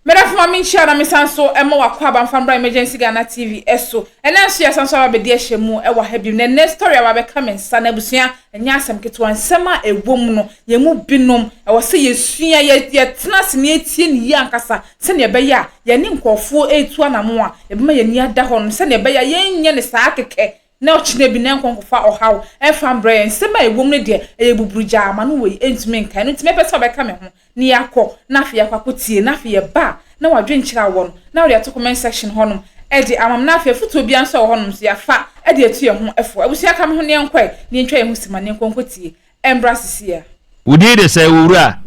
Mera for me share na me sanso emo wakwa ban fan bra emergency Ghana TV eso ena so ya sanso abedi ehemu e wa habim na next story aba be come nsa na busua enya asem ketwa nsema ewom no ye mu binom e wo se yesua ye tena se ne etie ne ya nkasa se ne be ya ye ne nkofo etu anamo a e be ma ye ni ada ho no se ne be ya ye nye ne saa keke na ochine bi na nkonkofa ohaw e fan bra nsema ewom ne de e buburuja ama no we entime nkan no time pese oba ka me ho ne yakọ na afia kwakotie na afia ba na wadwenkyira won na we to comment section honum e di amam na afia futo bia nso honum so yafa e di etu ye ho efo abusia ka me ho ne enkwa ne ntwa ye ho sima ne nkonkotie embrasisia udi de se wura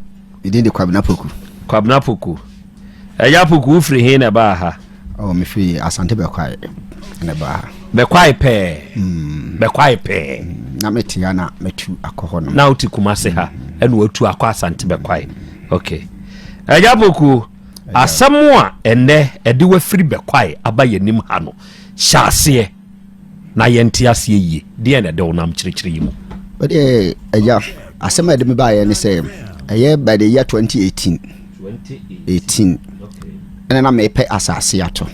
udi de kwabna poku ya poku ufri he na ba ha me free asante bekwai na ba bekwai pe na metia na metu akoho no na uti kumase ha enu watu akọ asante bekwai okay ya poku asamwa ene ede wa free bekwai aba yanim ha no hyase na yenti ase yi de na de wonam kirikiri yimu ode eja asema de me ba ye ne say eye by the year 2018 okay ena me pe asase ato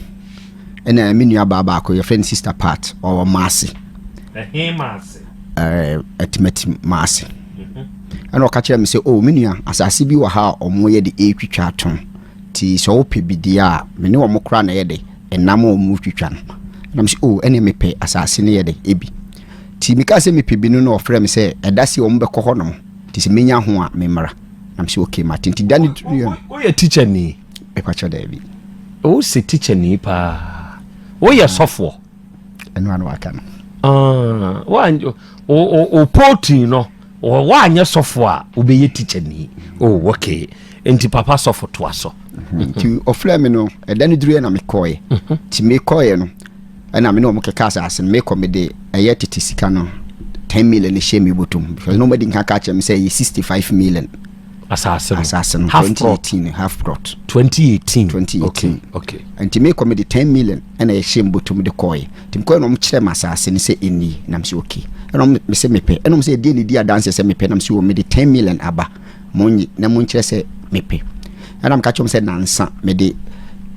ena me nua baba ko your friend sister part or maase maase etimatim maase ena o ka kire me say oh me nua asase bi wa ha omo ye de etwitwa aton ti so ope bidia me ne omo kra na ye de enam omo twitwa no na me say oh ene me pe asase ne ye de ebi ti mi ka say me pe bi no ofre me say edase omo be ko ho no ti se menya ho a me mara na me say okay martin ti dani o ye teacher ni e kwa cha David o se teacher ni pa o ye sofo eno anu aka no o poti no o wa anya sofo a o be ye teacher ni oh okay enti papa sofo to aso ti ofle me no edani duru na me koye ti me koye no na me no mo keka asase me ko me de eye tete sika no 10 million e shame botum because nobody can catch me say 65 million assassin 2018 half brought 2018 okay and to make me the 10 million and I shame botum de koye tim koye no mchire masase ni say eni na mse okay and me say me pe and me say dey ni dia dance say me pe na mse wo me the 10 million aba monyi na monchire say me pe and am catch me say nansa me de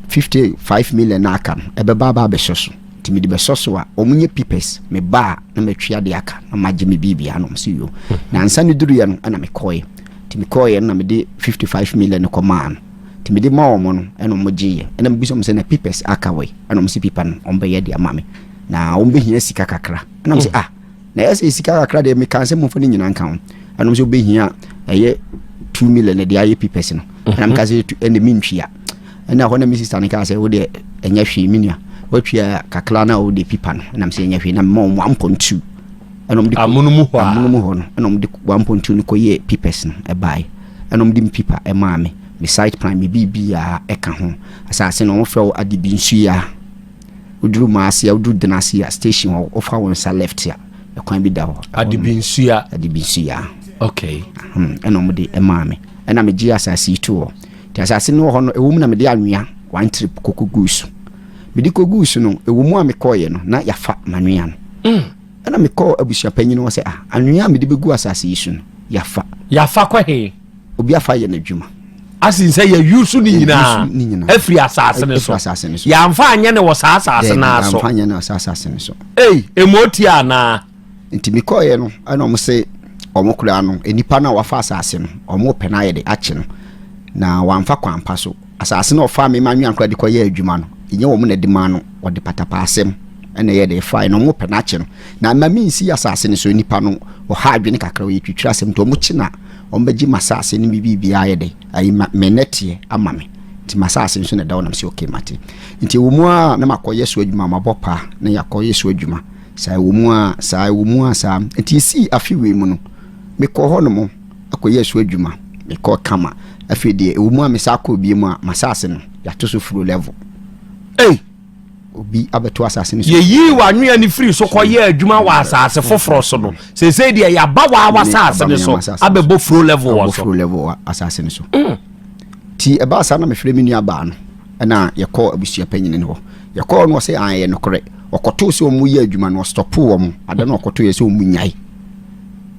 55 million na aka ebe baba be soso ti me de be soso a omunye pipes me ba na me twia de aka na maje me bibia no mse yo nansa ni duru ya no na me koye ti me koye na me de 55 million ko man ti me de ma omo no eno mo giye ena me biso me say na pipes aka we eno mo si pipa no ombe ye de amame na ombe hia sika kakra ena mo say na yesi sika kakra de me kan se mo fo ni nyina nkan eno mo say obe hia eye 2 million de aye pipes no ena me ka say ene mi ntwia ena ho na mi sister ne ka say wo de enya hwe minua watwia kakra na wo de pipa no ena me say enya hwe na mo 1.2 enom di amunumu ho no enom di 1.2 ni koye pipes no e bai enom di pipa e ma me site plan me bibia e ka ho asase no wo frɛ adibinsu ya uduru maase ya uduru denase ya station wo fa won sa left ya e kwan bi da ho adibinsu ya okay enom di e ma me ena me gi asase itu ho ti asase no ho no ewum na me de anwea one trip kokogusu me di kogusu no ewum a me koye no na yafa manwea no ana me call Abusua Panyin no say anwea me de begu asase yisu no yafa kwa he obi afa ye na dwuma asin say ya yusu ni nyina afri asase ne so ya amfa anya ne wo asase na so amfa anya ne asase ne so emoti ana nti me call ye no ana mo say omokura no enipa na wafa asase no omo pe na ye de ache no na wamfa kwampa so asase no ofa me manwe ankra de koye adwuma no enye wo mo na de ma no wo de patapa asem ene ye de fa no mo pe na che no na mami si asase ne so nipa no o ha adwene kakra wo twitwira asem to mo chi na o mbagi masase ne bibia ye de ayi menete amame ti masase nso na dawo na se okay mate nti wo mu a na makoye so adwuma mabopa na yakoye so adwuma sai wo mu a sa nti si afiwe mu no me ko ho no mo akoye so adwuma me ko kama afi de wo mu a me sa ko bi mu a masase no ya to so furo level obi abeto asase ni so ye wanwea ni free so koye adwuma wa asase foforo so no se de ya ba wa asase ni so abebo fro level asase ni so ti eba asa na me frɛ me nua ba no na ye call Abusua Panyin ne ho ye call no say ye no kore okoto se omu ye adwuma no stop wo mo ada na okoto ye se omu nyai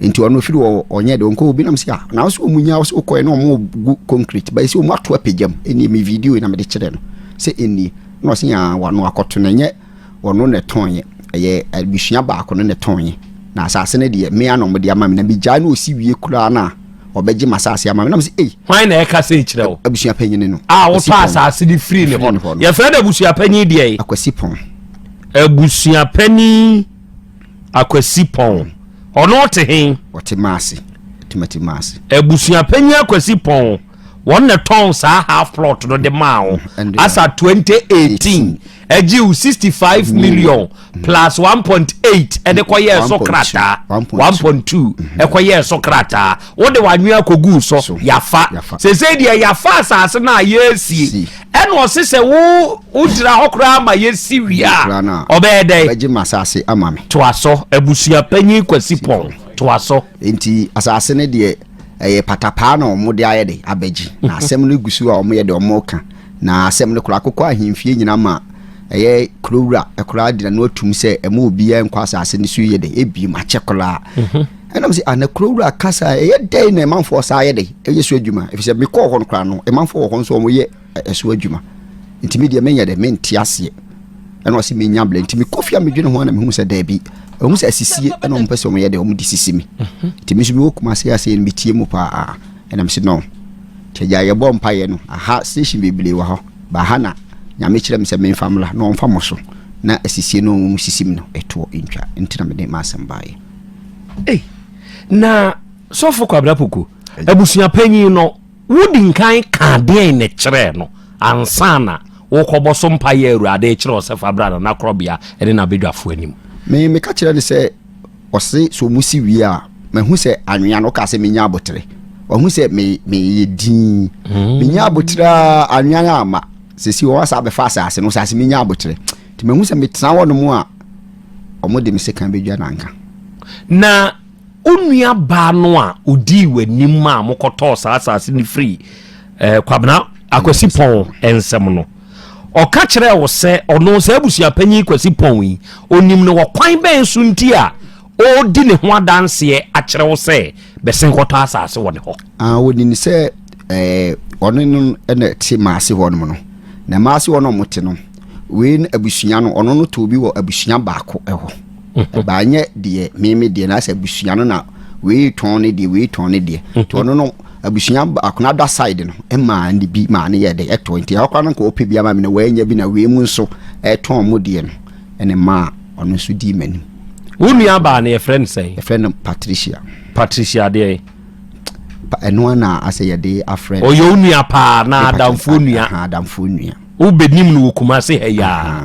nti ono firi onye de onko obi nam sia na so omunya so koy no mo concrete ba isi omu ato apagam eni mi video na me de kire no se eni no se ya wano akoto na nye ono ne tonye ye abusua ba akono ne tonye na asase ne de me anom de ama me na bi gya na osi wie kura na obeji masase ama me na me se why na e ka se kire wo abusua panyin no wo pa asase di free ne ho ye fa da abusua panyin de akwasi pon abusua panyin akwasi pon ono te hen wote maase timati maase abusua panyin akwasi pon one na ton sa half plot no de mao asa 2018 eji 65 million plus 1.8 e de koye sokrata 1.2 e koye sokrata wo de wanwe akogu so yafa se de yafa asase na yesi eno sese wo dira hokra ma yesi wia obede beji masase amame to aso abusua panyin kwasi pon to aso enti asase ne de patapa na omo de ayede abeji na asem no gusu a omo ye de omo ka na asem no kura akokọ ahemfie nyina ma krowura ekura de na otum se ema obi en kwasa ase ne su ye de ebi ma chekola enam se ana krowura kasa dey na manfo sa ye de yesu adwuma efise me kọ hon kura no manfo hon so omo ye esu adwuma ntimi de menya de menti ase eno se menya bla ntimi kofia medwene ho na me hu se da bi omu se asisie eno mpese omo ye de omu disisimi ntimi so bi wokuma se ase en bitie mu pa enam se no teja ye bom pa ye no aha station bibile wa ho ba ha na nyame kire me se me famla no mfa moso na asisie no mu sisim no eto ntwa ntina me de masem bae na sofo kwabra poko abusua panyin no wodi nkan ka de ne kire no ansana wo koboso mpa ye Awurade kire osefa brada na Krobea ene na bedwafo anim me ka kire ne se ose so musi wi a me hu se anwea no ka se menya abotre o hu se me yedin menya abotre anwea ama sesi wo asa be fa asase no sase menya abotre ti me hu se metena wo no mu a omode me se kan bedwa nanka na onua ba no a odi wanim a mokoto asase ni free kwabna akwasi pon ensem no o ka kire wo se ono se abusua panyin kwasi pon yi onim no wo kwan ben so nti a o di ne ho adanse a kire wo se besen koto asase wo ne ho woni ni se ono no na ti maase wo no na maase wo no mote no we abusua no ono no to bi wo abusua baako ho ba nye de meme de na se abusua no na we ton ne de to ono no abusua baako da side no ma ndi bi ma ne ye de eto nti akwa no ko ope bi ama me na we nya bi na we mu nso ton mo de no ene ma ono so di mani unua ba na ye friend say ye friend Patricia de eno na ase ye de a friend o yo unua pa na adamfo nua ubenim no kuma se heya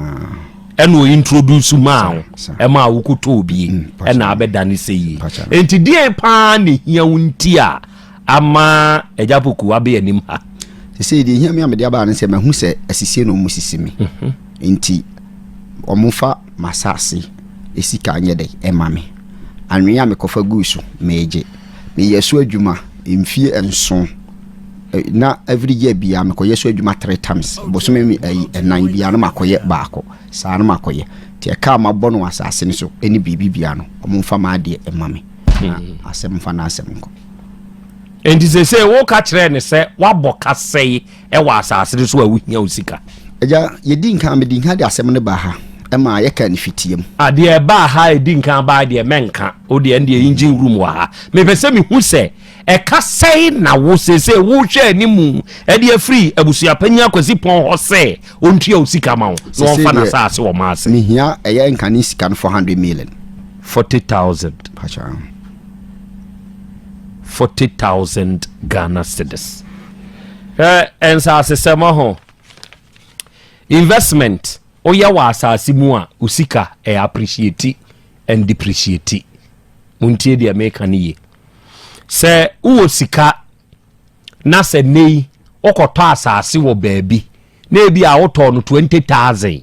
eno introduce ma e ma wukuto obi e na abedane seyi enti die pa ne hia wunti a ama ejapoku abe anim ha se de hia me amede aba ne se mahu se asisie no mu sisimi enti omufa masase esika anye de emame anwea me kofa gusu meje me yeso adwuma emfie enso na every year bia me koyeso adwuma 3 times bosome mi enan bia no makoye baako saa no makoye ti eka ma bono asase ne so eni bibi bia no omumfa ma de emame asem fa na asem ko enti se wo ka kire ne se wabɔ kasei e wa asase so awuhia usika eja yedi nkan me di nkan de asem ne ba ha ema ye ka ne fitiem ade ba ha edi nkan ba de menka o de ende engine room wa ha me pese me hu se e kasei na wo se wo hwe animu e de free abusua panyin akwasi pon ho se ontua usika ma wo no fa na asase wo ma ase me hia e ye nkan ni sika no 400 million 40,000 pacha 40,000 Ghana cedis ensa asesema ho investment oya wa asase mu a usika appreciate and depreciate muntie dia meka ne ye se uwo sika na se nei okoto asase wo baabi na ebi a woto no 20,000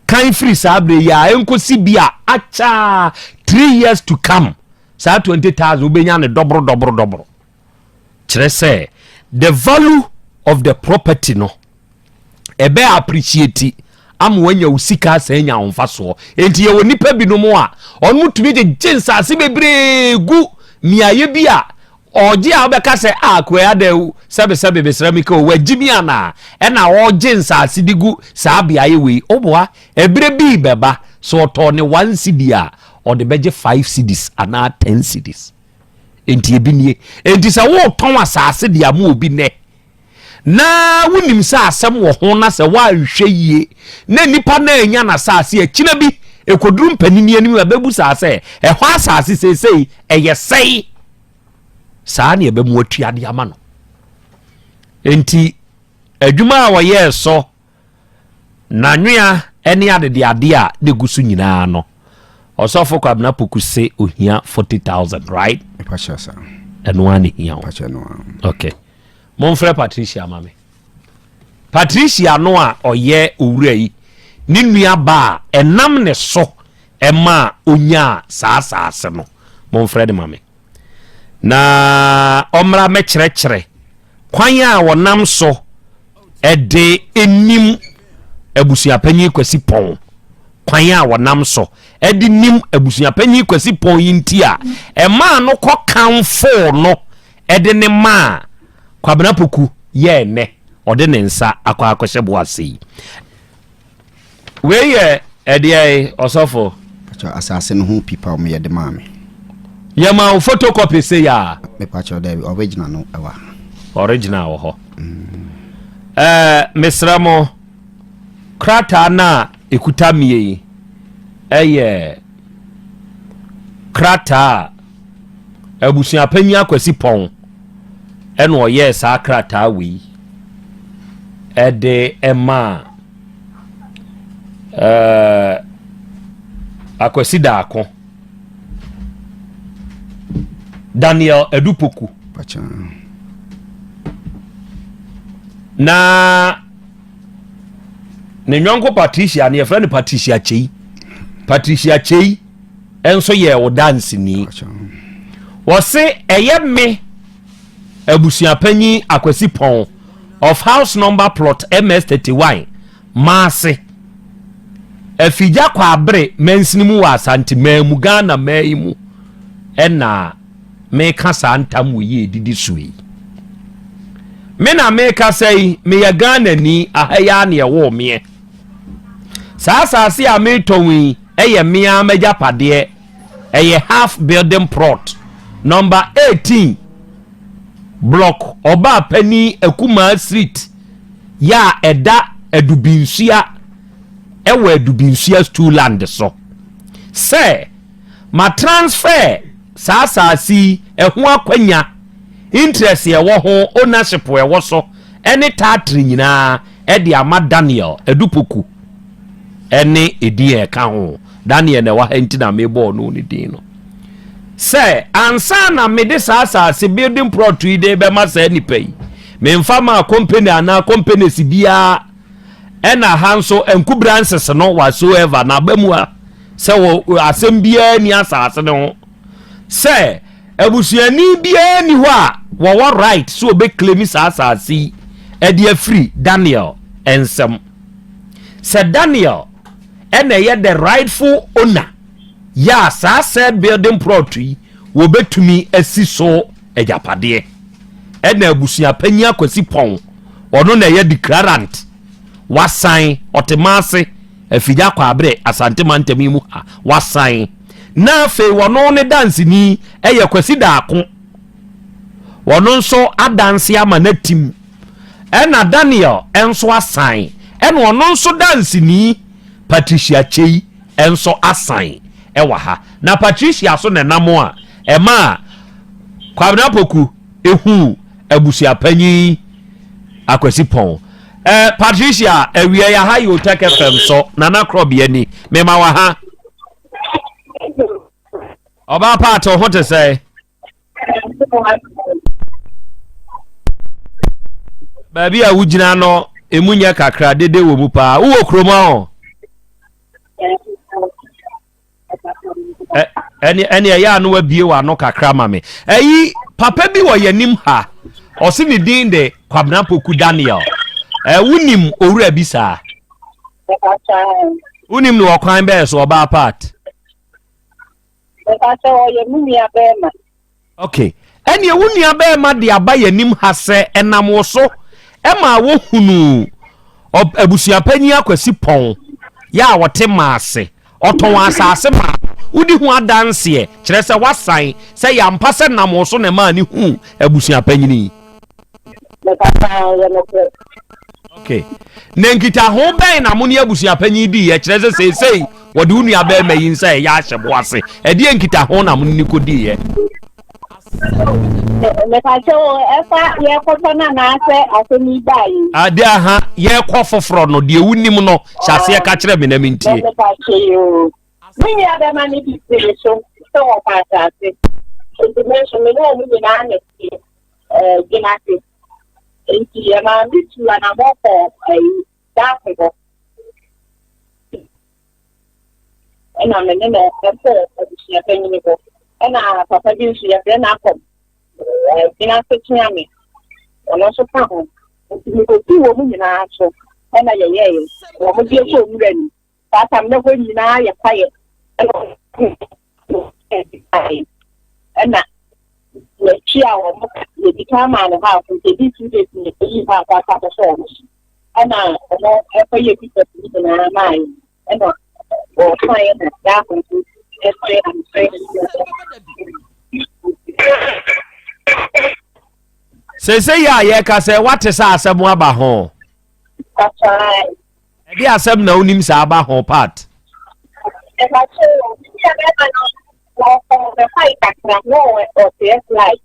kan free sabre ya enkosi bia acha 3 years to come sa 20,000 ubenya ne dobro kire se the value of the property no ebe appreciate amwanya usika senya onfaso enti ye wonipa binom a onu tumi de jinsase bebre gu miaye bia oje a obeka se akwa da sebe besramika wagimi ana na oje nsase digu saa biaye we oboa ebre bi beba so to ne 1 cedi a ode beje 5 cedis ana 10 cedis enti ebinie enti se wo ton asase dia ma obi ne na wonim sa asem wo ho na se wa hwe yie na nipa na anya na asase akina bi ekoduru mpanini anim abebu sa se ho asase sesei eyesei saa ne ebemu atuade ama no enti adwuma a woye so na nwea ene adede ade a de gusu nyina no osofo kwabna pokuse ohia 40,000 right epachasa eno ani hia pacha no okay monfre Patricia mame Patricia no a oye owura yi ni nua ba enam ne so ema onya saasase no monfre de mame na omra me kyerɛkyerɛ kwan a wonam so ede enim Abusua Panyin kwasi pon kwan a wonam so ede nim Abusua Panyin kwasi pon yinti a ema no kɔ kanfo no ede ne ma kwabena poku ye ne ode ne nsa akwa akwhye boase we ye ede osofo pacha asase no ho pipa o me ye de maame yama photocopy say ya me pacha da original no ewa original wo ho mesramo krata na ekuta mie eye krata Abusua Panyin akwasi pon eno oye sa krata wi ede ema akwasi daako Daniel Edupoku pacha na ne nyonko Patricia ne friend Patricia Chei enso ye wo dance ni wo se eye me Abusua Panyin akwasi pon of house number plot MS31 maase afija kwa abre mensinimu wa Asante mamu Ghana mayimu ena me kasa ntam ye didi suyi me na me kasa yi me ya Ghana ni ahaya ne wo me asase a me tonwi eye me amaja pade eye half building plot number 18 block Oba Panyin Ekuma Street ya eda Edubinsua ewe Edubinsua stool land so say ma transfer asasi eho akwanya interest ye wo ho ownership we wo so ene tatri nyina e de ama Daniel Edupoku ene edi e ka ho Daniel na wa henti na mebo no ni din no say ansa na me de asasi building plot wi de be ma sa nipa yi me mfa ma company ana company si bia ena hanso enku branches no whatsoever na bamu a se wo asem bia ni asase no say Abusuani bia ni ho a wo right so be claim asase e de free Daniel ensem say Daniel ena ye the rightful owner ya said building plot wo betumi asiso ejapade ena Abusua Panyin akwasi pon ono na ye declarant wasan otemase afija kwa abre Asante mantemi mu wasan na fe wono ne dance ni eye kwasi daako wono nso adanse ama na tim ena Daniel enso asan ena wono nso dance ni Patricia Chei enso asan ewa ha na Patricia so ne namo a ema kwabena poku ehu Abusua Panyin akwasi pon Patricia ewie ya ha OTEC FM so nana Krobea ni mema wa ha oba pato ho te say baby a wugina no emunya kakra dede wo mu pa wo kroma ho eni ya no wabie wa no kakra ma me papa bi wo yanim ha osi ni din de Kwabena Poku Daniel wunim owura bi saa Unim no kwan be so oba part. Okay. Ene wunua be ma de aba yanim ha se enam wo so e ma wo hunu abusua panyin akwasi pon ya wote maase oton asase ma wudi hu adanse kire se wasan se ya mpa se nam wo so na ma ni hu abusua panyin. Okay. Nenkita ho ben na mo ni abusua panyin di ye kire se sei wode wunua be ma yin se ya hyebo ase e de nkita ho na mo ni kodi ye. Adia ha ye kwa foforo no de wunim no hyase ye ka kire me na mintie. And Papa Juicy, a friend apple. Dinner fetching me. And also found. You go 2 women in our show. And I yay. What would be a show ready? But I'm not going to deny a quiet. And that the child will become out of house and they did 2 days in the leave out of the forms. And now, every year people in our mind. And or trying that happens. Say ya ye ka say what is asem aba ho. That's right. E dey asem na unim sa aba ho part. If I say the fight at no or the like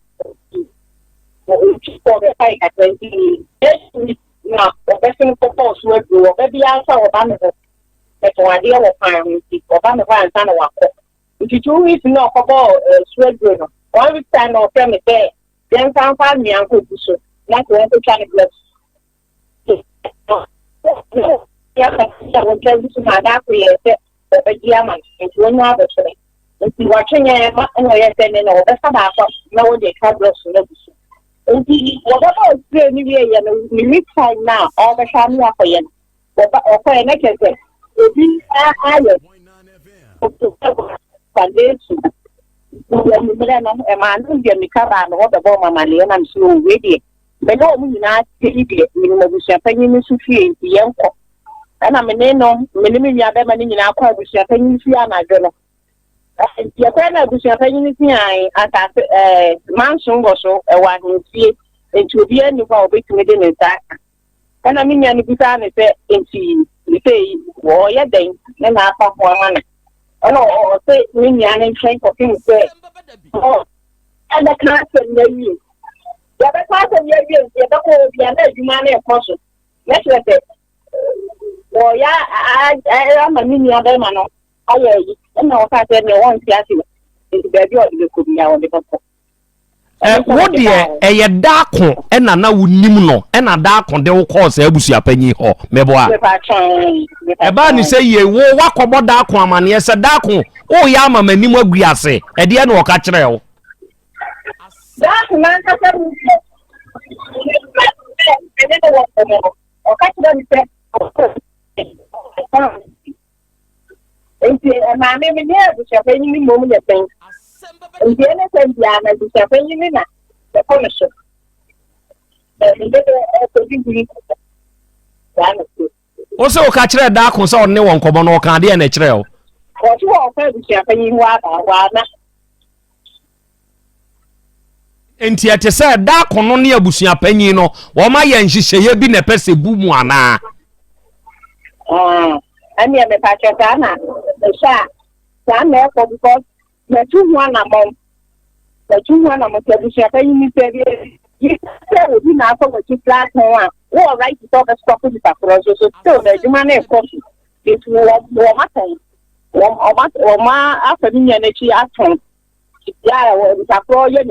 for the fight at 20 no the person propose will do maybe answer or but idea of farming or ban and son of if you 2 weeks no about sweat 1 week time or family there, then some family and good so not to try to bless. Yeah, I will tell you to my doctor, but yeah, it's 1 hour. If you watching and then all that's about no they can't bless you. Whatever anyway, we meet time now, all the family are for you. Or for an exercise. A man who get me cover and what the bomb money and I'm so ready. But no, we not take it. We will be champagne in Sufi, the young. And I'm a name, minimum Yabaman in our car with champagne in Fiana. Your friend of the champagne in Fiana, mansion or so, a one who see it to the end of our week within a tack. And I mean, you can say, into you say, well, yeah, then I pop 1. Oh, say, me and train for things. Oh, and the class and the the other class and the other whole the money of course. Let's let it. Oh, yeah, I am a mini other man. Oh, yeah, no, I said, no one class is the baby of the could be on the top. What dear, a dark one, and na wunim no, and a dark one, they will cause Abusua Panyin ho, meboa. A ban say ye wo wakobo dark one man, yes, a dark one. Oh, yama menim aguase, e de no ka kire o. Dark man ka se mu. E de no wo o ka kire ni se. Enti ma me ne Abusua Panyin ni mo mu ye pen. And the NSN Diana is a penny the commission. Also, catch a dark was on no one common or candy and a trail. What you offer the champagne water, And yet, I said, dark on only Abusua Panyin, or my and she say, been a person boomwana. And near the Pachana, the shah, Sam, therefore, because the 2-1 among the 2-1 among the champagne you said we now for what you flat one. All right, to talk a stop with the across, so still the money of course. It will matter. Or my after me and she asked him. Yeah, well, it's a pro, you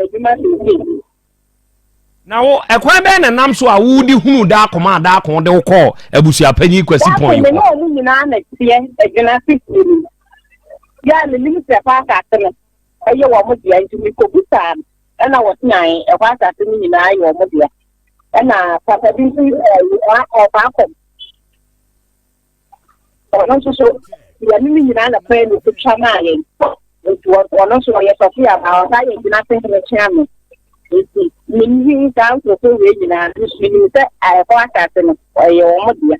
now, a quite ben and I'm so I would who dark command dark on the call Abusua Panyin question point. Yeah, the minister park after me. You want me to be cooked time. And I was 9, a part after me in I or Modia. And Papa Binti or Papa. ɔno nso so yɛ ne nyinaa na pɛɛ no kutwa maa yɛn ɔno nso ɔyɛ sɔfo yɛ ba ɔsa yɛ gyina sɛ kyerɛ me nti menni saa nkurɔfoɔ wei nyinaa nso menim sɛ ɛkɔ asase no ɔyɛ wɔn dea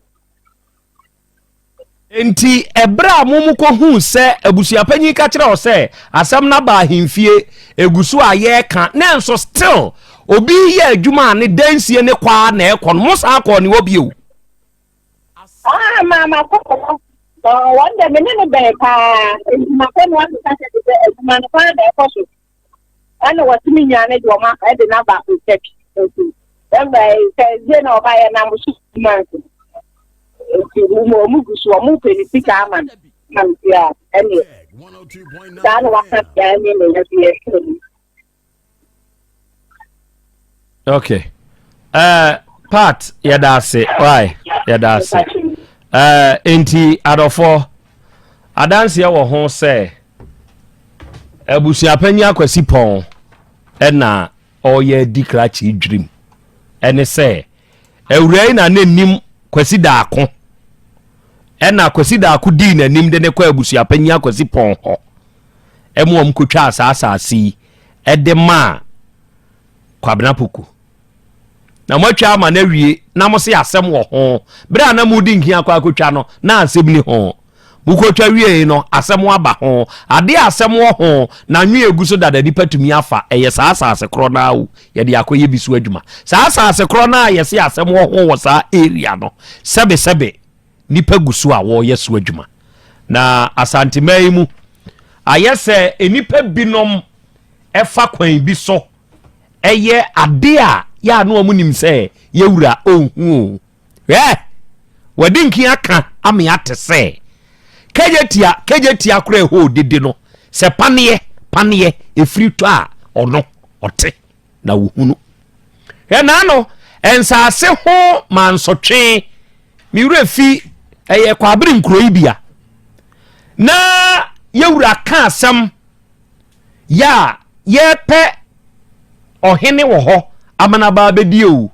enti ebra mumu ko hu sɛ abusuapanyin ka kyerɛ o sɛ asɛm na ba ahemfie egusu a yɛ ka na nso still obi yɛ adwuma ne dansie ne kwa na ɛkɔ no mo saa akɔ ne obi o mama ko one day me ne be pa ma ko no wan ka se ma no fa da ko so ana watimi nya ne do ma e de na ba ko check then by say na oba ya na mo su man mo gusu mo pe ni sika man ya ani dan wa ka ya ni ne ya bi okay part yadase why yadase enti adofo adanse wo ho se abusuapanyi akwasi pon na oye dikrachi dream ene se ewurai na nanim kwasi daako na kwasi daako di nanim de ne kwa abusuapanyi akwasi pon ho emuom kotwa asasi de ma kwabena poku na mwatwa ama na wie na mo se asem wo ho bra na mudi nkia akotwa no na asem ni ho bukotwa wie no asem aba ho ade asem wo ho na nwe eguso dada nipa tumi afa eye saa asase kro na awu ye de akoye bisu adwuma saa asase kro na ye se asem wo ho wo saa area no sebe nipa gusu a wo ye so adwuma na asante mai mu ayese enipa binom efa kwan bi so eye ade a ya no amunim se yewura ohu wadinki aka ame ate se kejetia kura ho dede no se panie efiri to a ono ote na wohunu na no ensase ho mansotwe miwura fi eye kwabere nkroi bia na yewura ka asem ya yepe ohene wo ho amana ba bedi o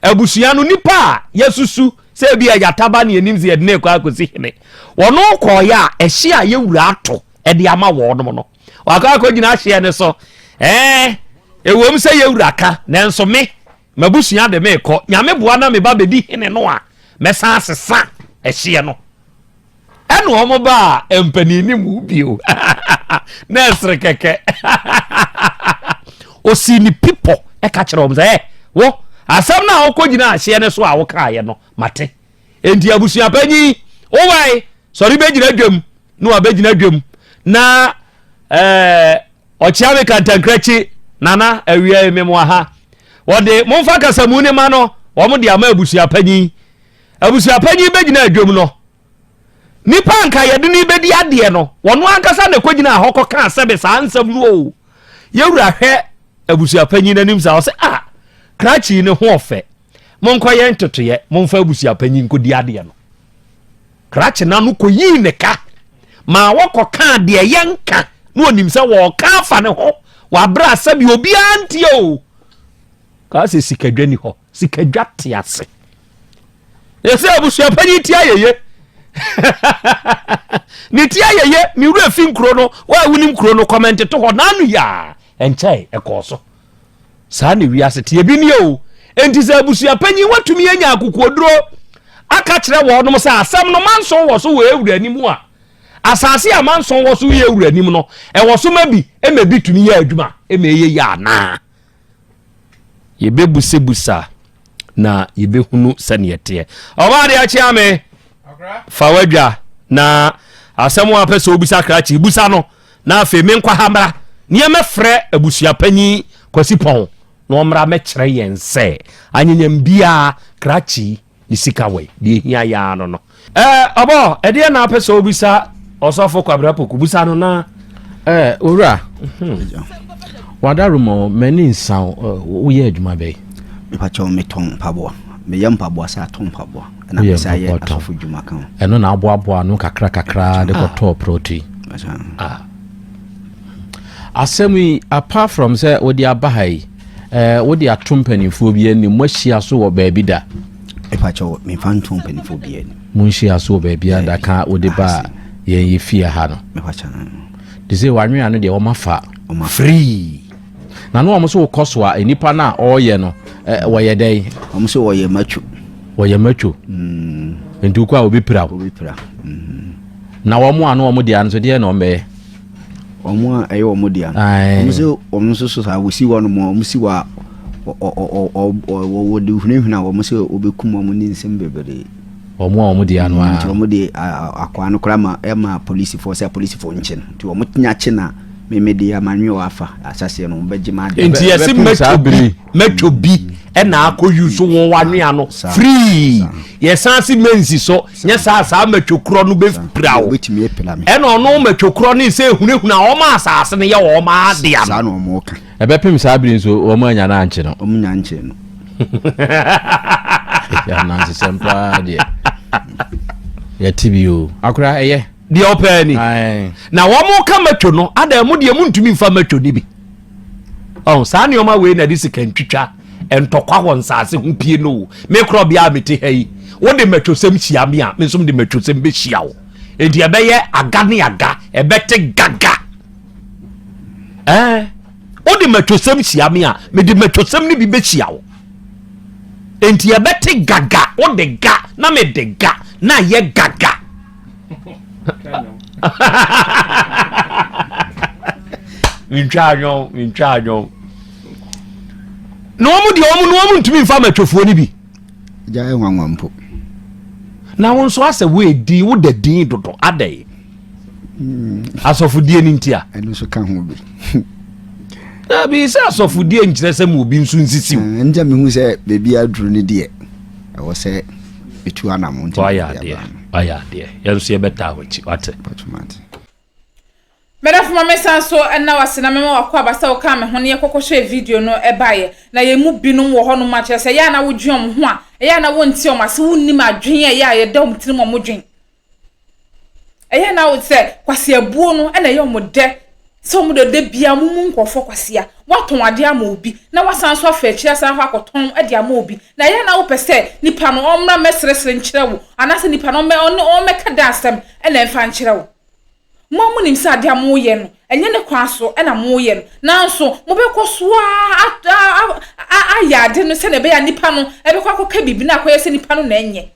abusua no nipa yesusu se bia yataba ne animze ye de kwa akosi hene wono ko ya ehye a yewura ato e de ama wo no no waka akogina ahye ne so ewom se yewura ka nanso me mabusua de me ko nyame boa na me ba bedi hene no a mesa asesa ehye no eno omo ba empani ni mu bio na esre keke osini people e ka kire om say wo asam na okogina ahye ne so a wo ka ye no mate enti abusua panyi o wai sorry be gina dwam no abegina dwam na ochiawe kantankrachi nana awia memo ha wode momfa kasamu ne ma no wo mo de ama abusua panyi be gina dwam no nipa nka ye de ni be di ade no wono ankasa na kogina ahoko ka sebe sa ansam no o yewura hwe abusua panyi nanim sa o se krachi ne ho ofe monko ye ntotoye momfa abusua panyi nkodi ade no krachi na no koyi ne ka ma woko ka de yenka no onim se wo ka fa ne ho wa bra sabi obi antie o ka se sikadwani ho sikadwa te ase ese abusua panyi tia yeye ni tia yeye mi wura fi nkro no wa wuni nkro no comment to ho nanu ya enchai ekoso saa ne wiase tie bi ne o enti za abusua panyi watumi anya akokoduro aka kire wo no sa asam no manso wo so we ewura nimu a asase a manso wo so we ewura nimu no e wo so mabi e mabi tumi ya adwuma e me ye ya na ye bebusebusa na ye behunu sane yete oba de achi ame fawadwa na asam wa pese obisa krachi busa no na afi me nkwa hamra ne me frɛ abusua panyi kwasi pon no mra me kyerɛ yen se anyanyam bia krachi ni sikawe de hia ya no obo e de na pese obisa osofo kwabra poku busa no na ora wadarumo mani nsan wo ye adwuma be mepacho meton paboa me yam paboa sa ton paboa na pesa ye asofo dwuma kan eno na aboaboa no kakra de ko top protein asemi apart from say odi abahai odi atompanifo bi ani mwahia so wo baabi da epacho me fantom penifo bi ani munshi aso ba bia da ka odi ba ye fie ha no me pacha de say wanwe anu de o mafa free na no omo so koso a enipa na o ye no wo ye dai omo so wo ye macho ndu kwa obi pra na wo mo anu omo de an so de na ombe omo ayo omo de an omo so sa wo si wo no mo si wa wo de hunahuna omo so obekum omo ni nsem bebere omo de anu a omo de akwa no kra ma police force nchen ti omo nya chena memedi amanwe wafa asase no beji ma de enti yesi metro bi na akoyu so won wanwe ano free yesansi mensi so nya sa metro kro no be prawo betimi epela me no no metro kro ni se hunahuna o ma asase ne ye o ma de ano sa no mo ka ebepem sa abiri so o ma nya na anche no o mu nya anche no ya na sempa de ya tibio akura eye de opani na wo mo ka metro no adam mu de mu ntumi mfa metro ni bi sa ne o ma we na di sikantwitwa entokwa won sase hu pie no me Krobea mete hai wo de metro sem hia me a me som de metro sem be hia wo enti ebe ye aga ne aga ebe te gaga wo de metro sem hia me a me de metro sem ni bi be hia wo enti ebe te gaga wo de ga na me de ga na ye gaga Minchajo no mu ntumi mfa metwofuo ni bi ja enwanwampo na won so ase we di wo da din dodo adai asofudie ni ntia eno so ka ho bi na bi se asofudie nkyere se mu obi nso nsisiw nja me hu se bebi aduru ni de e wo se betu anam ntia aya de yenso ye beta wachi wate patumate Medaf mama sanso na wasena mema wakwa basa wo ka me ho ne yekokoshe video no ebaye na ye mu binum wo ho no ma kire se ya na wo dwom ho a ya na wo nti o ma se wonnim adwen ya ye dom tirim o mo dwen ya na wo se kwase abuo no na ye o mo de so mo de bia mu nkofo kwase a waton ade ama obi na wasanso afa kire san ho akoton ade ama obi na ya na wo pese nipa no o mra mesresre nkire wo anase nipa no o meka da asem na mfa nkire wo Momu nim sa dia mo ye no enye ne kwa so na mo ye no nanso mo be koso a ya de no se ne be ya nipa no e be kwa ka bibi na akoye se nipa no na enye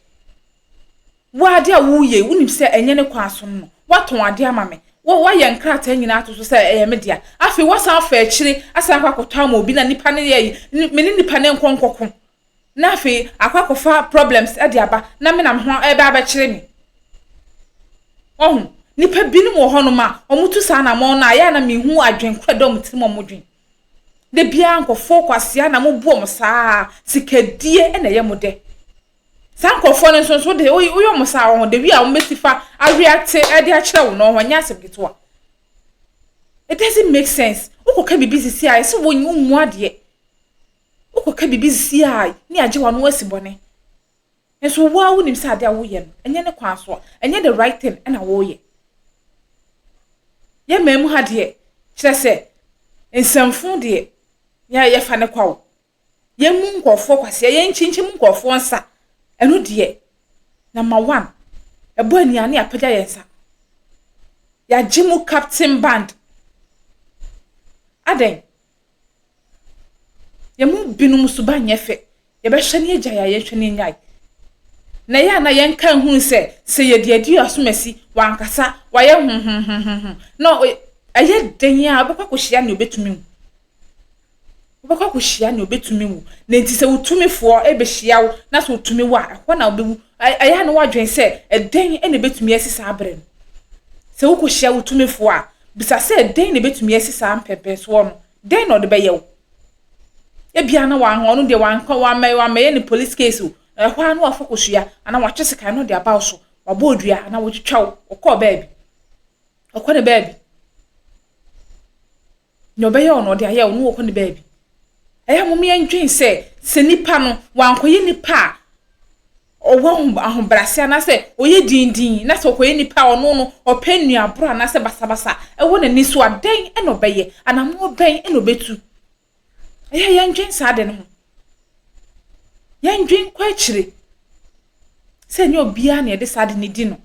wa dia wo ye unim se enye ne kwa so no waton ade ama me wa ye nkrata nyina ato so se eye me dia afi wasan afa akire asan kwa koto ama obi na nipa ne ye me ni nipa ne nkonkoko na afi akwa kofa problems e dia ba na me na ho e ba ba kire me nipa binu mo hono ma omutu sa na mo na ya na mehu adwen kwadom tirim mo dwen de bia nkofo kwase na mo buo mo saa sikadie na ye mo de sankofo ne so de oyo mo saa ho de wi a mo betifa react e de a kire wo no ho nya asebgeto it doesn't make sense ukoka bibisi si ai so wonyi umu ade ukoka bibisi si ai ni age wa no asibone enso wa wonim sa ade a wo ye no enye ne kwa so enye the right thing na wo ye ye memu ha de kire se ensamfu de ye fa ne kwawo ye mu nkofo kwase ye nchinchi mu nkofo nsa eno de number 1 ebo aniane apaja ye nsa ya jimu captain band aden ye mu binum suba nyefe ye be hwene agya ya ye hwene nyai na ya na yen kan hu se ye de adi asomasi wankasa waye no aye den ya obekwa kohia ne obetumi wu obekwa kohia ne obetumi wu na nti se utumi fo e be hia wo na se utumi wu a ho na obewu aye na wadwen se eden e ne betumi asisa abre no se wo kohia utumi fo a bisa se eden ne betumi asisa ampepe so no den no de be ye wo e bia na wan ho no de wan kwa wa me ne police case ho anu afokosua ana watwese kan no de aba so wabodua ana wotwitwa okọ baby okọ ne baby no be ye ono de aye ono okọ ne baby eya mo me ndwen se nipa no wankoye nipa owo ahombrase ana se oye dindin na se okoye nipa ono no openu abro ana se basabasa ewo na ni so aden eno be ye ana mo ben eno betu eya ndwen sa de no yen dwen kwa chire se nye obia na ye de sade ne di no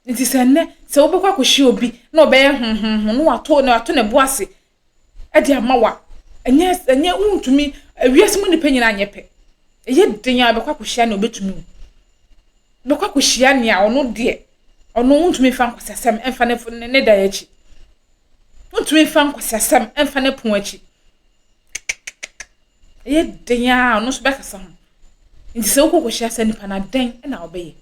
nti se ne se wobekwa kohye obi na obeye no wato ne boase e de amawa enye untumi wiase mu nipa nyina anyepe ye denya bekwa kohye na obetumi bekwa kohye na ya ono de ono untumi fa nkwasasem emfa ne da yachi untumi fa nkwasasem emfa ne pon achi ye denya ono so bekasa ho nti se kohye asa nipa na den na obeye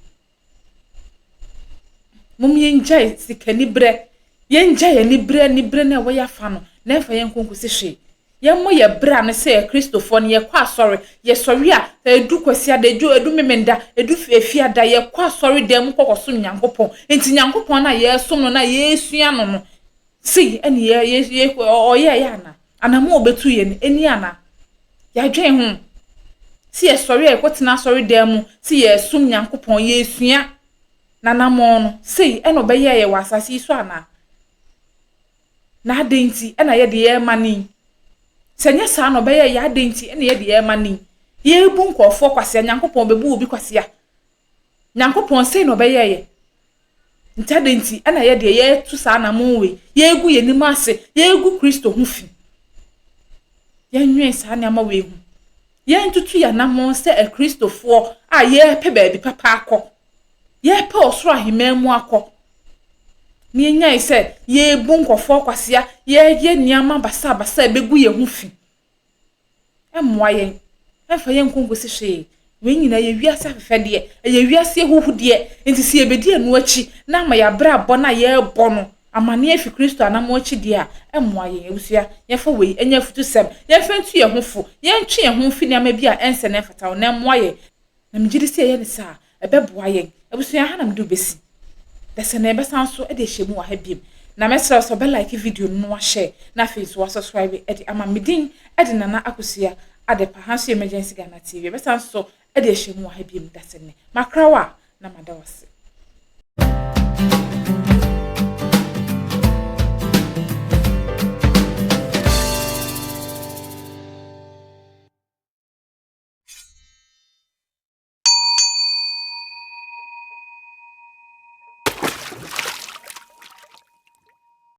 mum yenjai sikani bre yenjai ni bre na wo ya fa no na emfa yen konkusi hwe yemmo ye bra ne se Christopher ne ye kwa sorry ye sorry a edu kwasi ada edu memenda edu fefi ada ye kwa sorry dem kokoso nyankopon enti nyankopon na ye som no na ye sua no si ene ye oye ya na anamo obetu ye eni ana ya dwen ho si ye sorry e kwotena sorry dem si ye som nyankopon ye sua na namo no si ene obeye ye wasasi so ana na adenti ena ye de ye mani senya sa no beye ya adenti ene ye de ye mani ye ebu nkofo kwase nyankopon bebu obi kwase a nyankopon sei no beye ye ntadenti ena ye de ye tu sa na monwe ye egu ye nim ase ye egu Kristo hu fi ye nwen sa na ma we hu ye ntutu ya na mon se e Kristofo a ye pe ba bi papa akọ ye pe osoro ahememu akọ ni nya ise ye ebu nkofo kwase a ye niama basa ebegu ye hu fi emwa ye efa ye nkongosi hwe we nyina ye wiase afefe de ye wiase huhu de enti si ebedi anu achi na ma ya bra bo na ye bo no amane afi Kristo anamo achi de a emwa ye ebusua ye fa we enya futu sem ye fa ntu ye hofo ye ntwe ye ho fi ne ama bi a ense na fata na emwa ye na mjidi si ye ne sa ebeboa ye ebusua ha na mdu besi dese na ebesan so e de hyemu wa ha biem na mesra so be like video no wa share na face wa subscribe e de ama midin e de nana akosia adepa hanso emergency Ghana TV ebesan so e de hyemu wa ha biem dese ne makrawa na madawase